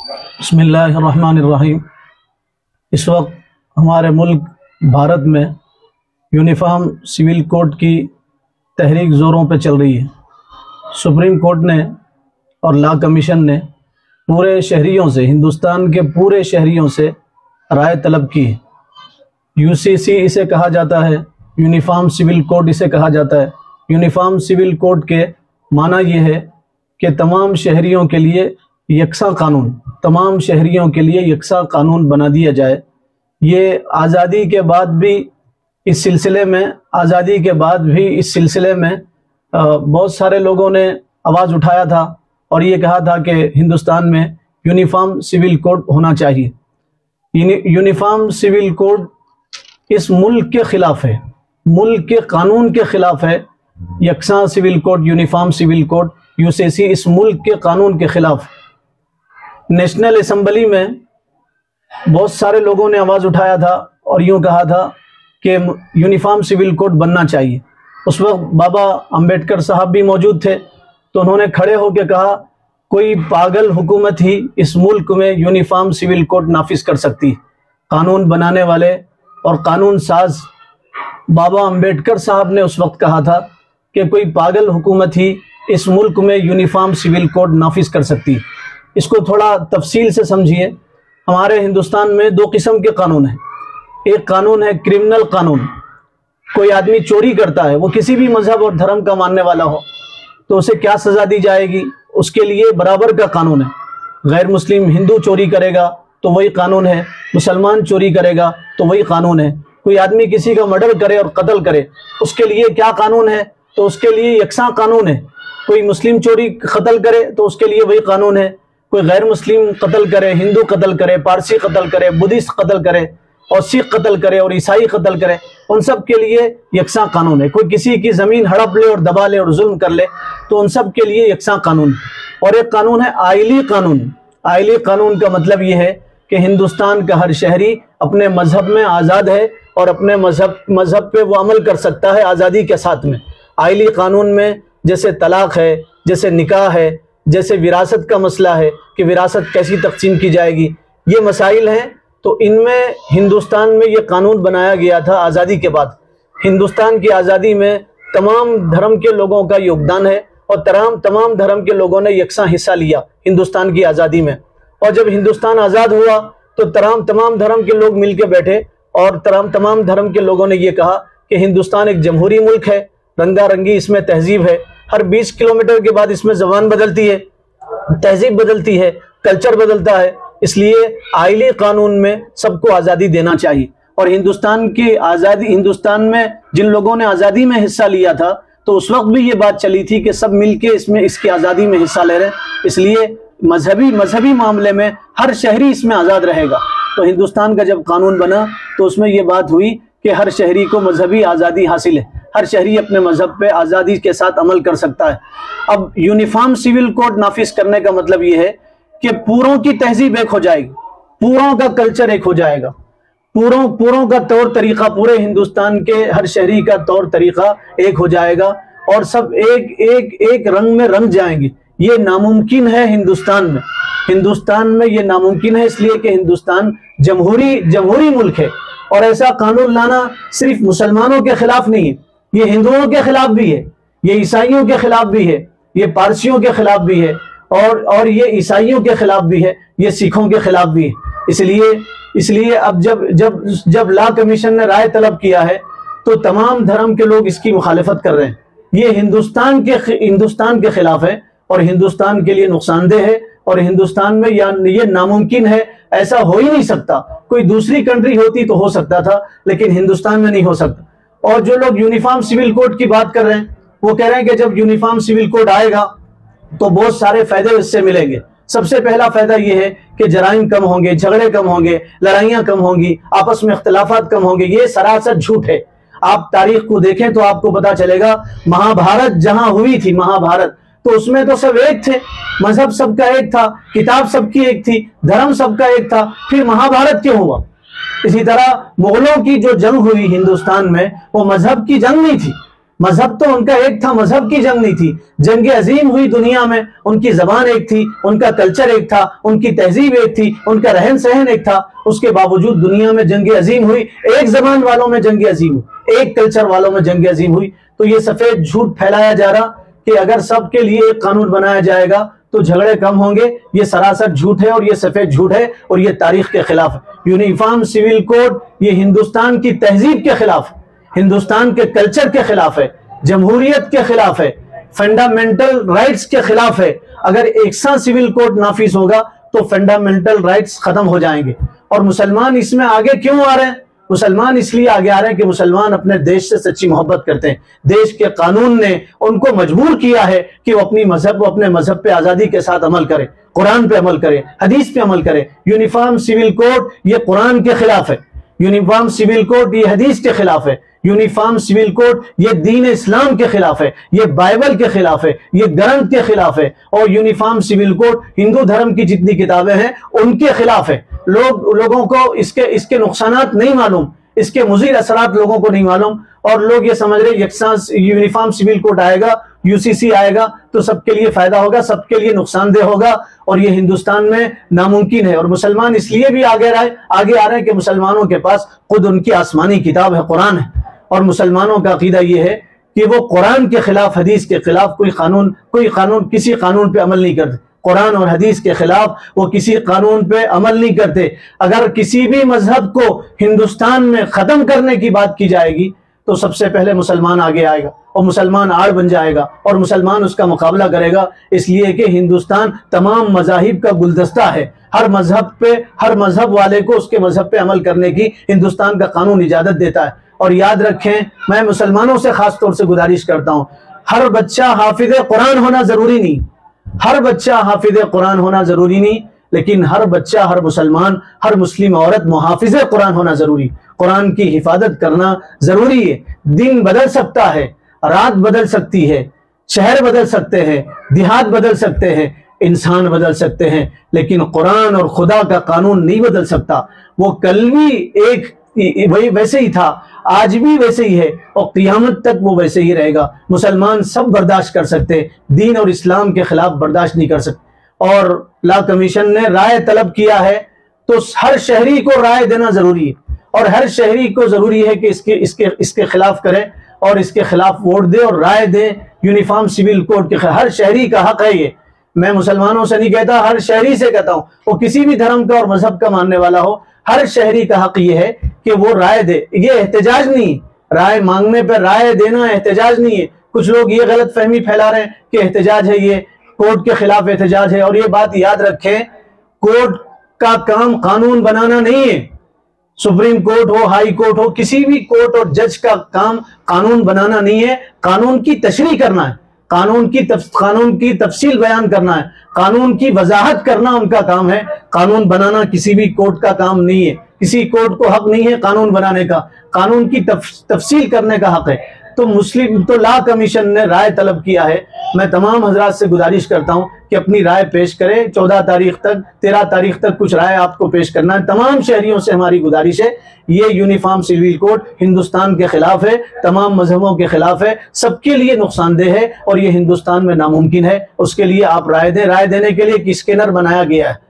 بسم اللہ الرحمن الرحیم۔ اس وقت ہمارے ملک بھارت میں یونیفارم سول کوڈ کی تحریک زوروں پہ چل رہی ہے۔ سپریم کورٹ نے اور لا کمیشن نے پورے شہریوں سے، ہندوستان کے پورے شہریوں سے رائے طلب کی ہے۔ UCC اسے کہا جاتا ہے، یونیفارم سول کوڈ اسے کہا جاتا ہے۔ یونیفارم سول کوڈ کے معنی یہ ہے کہ تمام شہریوں کے لیے یکساں قانون، تمام شہریوں کے لیے یکساں قانون بنا دیا جائے۔ یہ آزادی کے بعد بھی اس سلسلے میں بہت سارے لوگوں نے آواز اٹھایا تھا اور یہ کہا تھا کہ ہندوستان میں یونیفارم سول کوڈ ہونا چاہیے۔ یونیفارم سول کوڈ اس ملک کے خلاف ہے، ملک کے قانون کے خلاف ہے۔ یکساں civil code, uniform civil code, UCC اس ملک کے قانون کے خلاف۔ نیشنل اسمبلی میں بہت سارے لوگوں نے آواز اٹھایا تھا اور یوں کہا تھا کہ یونیفارم سول کوڈ بننا چاہیے۔ اس وقت بابا امبیڈکر صاحب بھی موجود تھے، تو انہوں نے کھڑے ہو کے کہا کوئی پاگل حکومت ہی اس ملک میں یونیفارم سول کوڈ نافذ کر سکتی۔ قانون بنانے والے اور قانون ساز بابا امبیڈکر صاحب نے اس وقت کہا تھا کہ کوئی پاگل حکومت ہی اس ملک میں یونیفارم سول کوڈ نافذ کر سکتی۔ اس کو تھوڑا تفصیل سے سمجھیے۔ ہمارے ہندوستان میں دو قسم کے قانون ہیں۔ ایک قانون ہے کرمنل قانون، کوئی آدمی چوری کرتا ہے، وہ کسی بھی مذہب اور دھرم کا ماننے والا ہو تو اسے کیا سزا دی جائے گی، اس کے لیے برابر کا قانون ہے۔ غیر مسلم ہندو چوری کرے گا تو وہی قانون ہے، مسلمان چوری کرے گا تو وہی قانون ہے۔ کوئی آدمی کسی کا مرڈر کرے اور قتل کرے، اس کے لیے کیا قانون ہے، تو اس کے لیے یکساں قانون ہے۔ کوئی مسلم چوری قتل کرے تو اس کے لیے وہی قانون ہے۔ کوئی غیر مسلم قتل کرے، ہندو قتل کرے، پارسی قتل کرے، بدھسٹ قتل کرے اور سکھ قتل کرے اور عیسائی قتل کرے، ان سب کے لیے یکساں قانون ہے۔ کوئی کسی کی زمین ہڑپ لے اور دبا لے اور ظلم کر لے تو ان سب کے لیے یکساں قانون ہے۔ اور ایک قانون ہے آئلی قانون۔ آئلی قانون کا مطلب یہ ہے کہ ہندوستان کا ہر شہری اپنے مذہب میں آزاد ہے اور اپنے مذہب پہ وہ عمل کر سکتا ہے آزادی کے ساتھ میں۔ آئلی قانون میں جیسے طلاق ہے، جیسے نکاح ہے، جیسے وراثت کا مسئلہ ہے کہ وراثت کیسی تقسیم کی جائے گی، یہ مسائل ہیں۔ تو ان میں ہندوستان میں یہ قانون بنایا گیا تھا آزادی کے بعد۔ ہندوستان کی آزادی میں تمام دھرم کے لوگوں کا یوگدان ہے اور تمام دھرم کے لوگوں نے یکساں حصہ لیا ہندوستان کی آزادی میں۔ اور جب ہندوستان آزاد ہوا تو تمام دھرم کے لوگ مل کے بیٹھے اور تمام دھرم کے لوگوں نے یہ کہا کہ ہندوستان ایک جمہوری ملک ہے، رنگا رنگی اس میں تہذیب ہے، ہر 20 کلومیٹر کے بعد اس میں زبان بدلتی ہے، تہذیب بدلتی ہے، کلچر بدلتا ہے، اس لیے آئلی قانون میں سب کو آزادی دینا چاہیے۔ اور ہندوستان کی آزادی، ہندوستان میں جن لوگوں نے آزادی میں حصہ لیا تھا تو اس وقت بھی یہ بات چلی تھی کہ سب مل کے اس کی آزادی میں حصہ لے رہے ہیں، اس لیے مذہبی معاملے میں ہر شہری اس میں آزاد رہے گا۔ تو ہندوستان کا جب قانون بنا تو اس میں یہ بات ہوئی کہ ہر شہری کو مذہبی آزادی حاصل ہے، ہر شہری اپنے مذہب پہ آزادی کے ساتھ عمل کر سکتا ہے۔ اب یونیفارم سول کوڈ نافذ کرنے کا مطلب یہ ہے کہ پوروں کی تہذیب ایک ہو جائے گی، پوروں کا کلچر ایک ہو جائے گا، پوروں کا طور طریقہ، پورے ہندوستان کے ہر شہری کا طور طریقہ ایک ہو جائے گا اور سب ایک رنگ میں رنگ جائیں گے۔ یہ ناممکن ہے ہندوستان میں یہ ناممکن ہے، اس لیے کہ ہندوستان جمہوری ملک ہے۔ اور ایسا قانون لانا صرف مسلمانوں کے خلاف نہیں ہے، یہ ہندوؤں کے خلاف بھی ہے، یہ عیسائیوں کے خلاف بھی ہے، یہ پارسیوں کے خلاف بھی ہے اور یہ عیسائیوں کے خلاف بھی ہے، یہ سکھوں کے خلاف بھی ہے۔ اس لیے اب جب لا کمیشن نے رائے طلب کیا ہے تو تمام دھرم کے لوگ اس کی مخالفت کر رہے ہیں۔ یہ ہندوستان کے خلاف ہے اور ہندوستان کے لیے نقصان دہ ہے، اور ہندوستان میں یہ ناممکن ہے، ایسا ہو ہی نہیں سکتا۔ کوئی دوسری کنٹری ہوتی تو ہو سکتا تھا، لیکن ہندوستان میں نہیں ہو سکتا۔ اور جو لوگ یونیفارم سول کوڈ کی بات کر رہے ہیں وہ کہہ رہے ہیں کہ جب یونیفارم سول کوڈ آئے گا تو بہت سارے فائدے اس سے ملیں گے۔ سب سے پہلا فائدہ یہ ہے کہ جرائم کم ہوں گے، جھگڑے کم ہوں گے، لڑائیاں کم ہوں گی، آپس میں اختلافات کم ہوں گے۔ یہ سراسر جھوٹ ہے۔ آپ تاریخ کو دیکھیں تو آپ کو پتا چلے گا، مہابھارت جہاں ہوئی تھی، مہابھارت، تو اس میں تو سب ایک تھے، مذہب سب کا ایک تھا، کتاب سب کی ایک تھی، دھرم سب کا ایک تھا، پھر مہابھارت کیوں ہوا؟ اسی طرح مغلوں کی جو جنگ ہوئی ہندوستان میں وہ مذہب کی جنگ نہیں تھی، مذہب تو ان کا ایک تھا، مذہب کی جنگ نہیں تھی. جنگ عظیم ہوئی دنیا میں، ان کی زبان ایک تھی، ان کا کلچر ایک تھا، ان کی تہذیب ایک تھی، ان کا رہن سہن ایک تھا. اس کے باوجود دنیا میں جنگ عظیم ہوئی، ایک زبان والوں میں جنگ عظیم ہوئی، ایک کلچر والوں میں جنگ عظیم ہوئی. تو یہ سفید جھوٹ پھیلایا جا رہا کہ اگر سب کے لیے ایک قانون بنایا جائے گا تو جھگڑے کم ہوں گے، یہ سراسر جھوٹ ہے اور یہ سفید جھوٹ ہے اور یہ تاریخ کے خلاف ہے. یونیفارم سول کوڈ یہ ہندوستان کی تہذیب کے خلاف ہے، ہندوستان کے کلچر کے خلاف ہے، جمہوریت کے خلاف ہے، فنڈامنٹل رائٹس کے خلاف ہے. اگر یکساں سول کوڈ نافذ ہوگا تو فنڈامنٹل رائٹس ختم ہو جائیں گے. اور مسلمان اس میں آگے کیوں آ رہے ہیں؟ مسلمان اس لیے آگے آ رہے ہیں کہ مسلمان اپنے دیش سے سچی محبت کرتے ہیں. دیش کے قانون نے ان کو مجبور کیا ہے کہ وہ اپنے مذہب پہ آزادی کے ساتھ عمل کرے، قرآن پہ عمل کرے، حدیث پہ عمل کرے. یونیفارم سول کوڈ یہ قرآن کے خلاف ہے، یونیفارم سول کوڈ یہ حدیث کے خلاف ہے، یونیفارم سول کوڈ یہ دین اسلام کے خلاف ہے، یہ بائبل کے خلاف ہے، یہ گرنتھ کے خلاف ہے. اور یونیفارم سول کوڈ ہندو دھرم کی جتنی کتابیں ہیں ان کے خلاف ہے. لوگوں کو اس کے نقصانات نہیں معلوم، اس کے مضر اثرات لوگوں کو نہیں معلوم، اور لوگ یہ سمجھ رہے یکساں یونیفارم سول کوڈ آئے گا، UCC آئے گا تو سب کے لیے فائدہ ہوگا، سب کے لیے نقصان دہ ہوگا، اور یہ ہندوستان میں ناممکن ہے. اور مسلمان اس لیے بھی آگے آ رہے ہیں کہ مسلمانوں کے پاس خود ان کی آسمانی کتاب ہے، قرآن ہے. اور مسلمانوں کا عقیدہ یہ ہے کہ وہ قرآن کے خلاف، حدیث کے خلاف کسی قانون پہ عمل نہیں کرتے. قرآن اور حدیث کے خلاف وہ کسی قانون پہ عمل نہیں کرتے. اگر کسی بھی مذہب کو ہندوستان میں ختم کرنے کی بات کی جائے گی تو سب سے پہلے مسلمان آگے آئے گا اور مسلمان آڑ بن جائے گا اور مسلمان اس کا مقابلہ کرے گا. اس لیے کہ ہندوستان تمام مذاہب کا گلدستہ ہے. ہر مذہب والے کو اس کے مذہب پہ عمل کرنے کی ہندوستان کا قانون اجازت دیتا ہے. اور یاد رکھیں، میں مسلمانوں سے خاص طور سے گزارش کرتا ہوں، ہر بچہ حافظ قرآن ہونا ضروری نہیں، ہر بچہ حافظ قرآن ہونا ضروری نہیں، لیکن ہر بچہ، ہر مسلمان، ہر مسلم عورت محافظ قرآن ہونا ضروری. قرآن کی حفاظت کرنا ضروری ہے. دن بدل سکتا ہے، رات بدل سکتی ہے، شہر بدل سکتے ہیں، دیہات بدل سکتے ہیں، انسان بدل سکتے ہیں، لیکن قرآن اور خدا کا قانون نہیں بدل سکتا. وہ کل بھی ویسے ہی تھا، آج بھی ویسے ہی ہے، اور قیامت تک وہ ویسے ہی رہے گا. مسلمان سب برداشت کر سکتے، دین اور اسلام کے خلاف برداشت نہیں کر سکتے. اور لا کمیشن نے رائے طلب کیا ہے تو ہر شہری کو رائے دینا ضروری ہے، اور ہر شہری کو ضروری ہے کہ اس کے خلاف کرے اور اس کے خلاف ووٹ دے اور رائے دے. یونیفارم سول کوڈ کے خلاف ہر شہری کا حق ہے. یہ میں مسلمانوں سے نہیں کہتا، ہر شہری سے کہتا ہوں، وہ کسی بھی دھرم کا اور مذہب کا ماننے والا ہو، ہر شہری کا حق یہ ہے کہ وہ رائے دے. یہ احتجاج نہیں، رائے مانگنے پہ رائے دینا احتجاج نہیں ہے. کچھ لوگ یہ غلط فہمی پھیلا رہے ہیں کہ احتجاج ہے، یہ کورٹ کے خلاف احتجاج ہے. اور یہ بات یاد رکھیں، کورٹ کا کام قانون بنانا نہیں ہے. سپریم کورٹ ہو، ہائی کورٹ ہو، کسی بھی کورٹ اور جج کا کام قانون بنانا نہیں ہے، قانون کی تشریح کرنا ہے، قانون کی تفصیل بیان کرنا ہے، قانون کی وضاحت کرنا ان کا کام ہے. قانون بنانا کسی بھی کورٹ کا کام نہیں ہے. کسی کورٹ کو حق نہیں ہے قانون بنانے کا، قانون کی تفصیل کرنے کا حق ہے. تو لا کمیشن نے رائے طلب کیا ہے. میں تمام حضرات سے گزارش کرتا ہوں کہ اپنی رائے پیش کریں. 13 تاریخ تک کچھ رائے آپ کو پیش کرنا ہے. تمام شہریوں سے ہماری گزارش ہے، یہ یونیفارم سول کوڈ ہندوستان کے خلاف ہے، تمام مذہبوں کے خلاف ہے، سب کے لیے نقصان دہ ہے اور یہ ہندوستان میں ناممکن ہے. اس کے لیے آپ رائے دیں. رائے دینے کے لیے ایک اسکینر بنایا گیا ہے،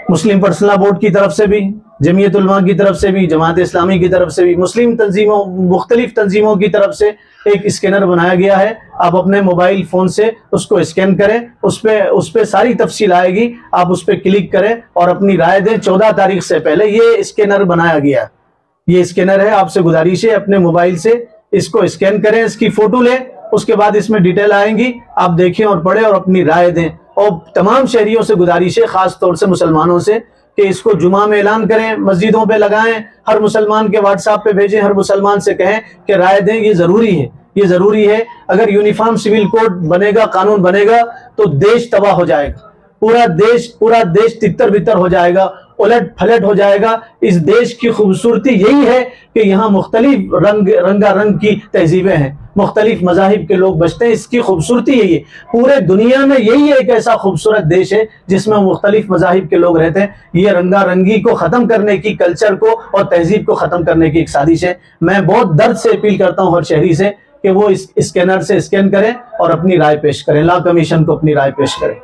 مسلم پرسنل بورڈ کی طرف سے بھی، جمعیت علماء کی طرف سے بھی، جماعت اسلامی کی طرف سے بھی، مختلف تنظیموں کی طرف سے ایک اسکینر بنایا گیا ہے. آپ اپنے موبائل فون سے اس کو اسکین کریں، اس پہ ساری تفصیل آئے گی، آپ اس پہ کلک کریں اور اپنی رائے دیں. 14 تاریخ سے پہلے یہ اسکینر بنایا گیا ہے. یہ اسکینر ہے، آپ سے گزارش ہے اپنے موبائل سے اس کو اسکین کریں، اس کی فوٹو لیں، اس کے بعد اس میں ڈیٹیل آئیں گی، آپ دیکھیں اور پڑھیں اور اپنی رائے دیں. اور تمام شہریوں سے گزارش ہے، خاص طور سے مسلمانوں سے، کہ اس کو جمعہ میں اعلان کریں، مسجدوں پہ لگائیں، ہر مسلمان کے واٹس ایپ پہ بھیجیں، ہر مسلمان سے کہیں کہ رائے دیں. یہ ضروری ہے، یہ ضروری ہے. اگر یونیفارم سول کوڈ بنے گا، قانون بنے گا تو دیش تباہ ہو جائے گا. پورا دیش تتر بتر ہو جائے گا، الٹ پھلٹ ہو جائے گا. اس دیش کی خوبصورتی یہی ہے کہ یہاں مختلف رنگا رنگ کی تہذیبیں ہیں، مختلف مذاہب کے لوگ بستے ہیں. اس کی خوبصورتی یہی ہے. پورے دنیا میں یہی ایک ایسا خوبصورت دیش ہے جس میں مختلف مذاہب کے لوگ رہتے ہیں. یہ رنگا رنگی کو ختم کرنے کی، کلچر کو اور تہذیب کو ختم کرنے کی ایک سازش ہے. میں بہت درد سے اپیل کرتا ہوں ہر شہری سے کہ وہ اس اسکینر سے اسکین کریں اور اپنی رائے پیش کریں، لا کمیشن کو اپنی رائے پیش کریں۔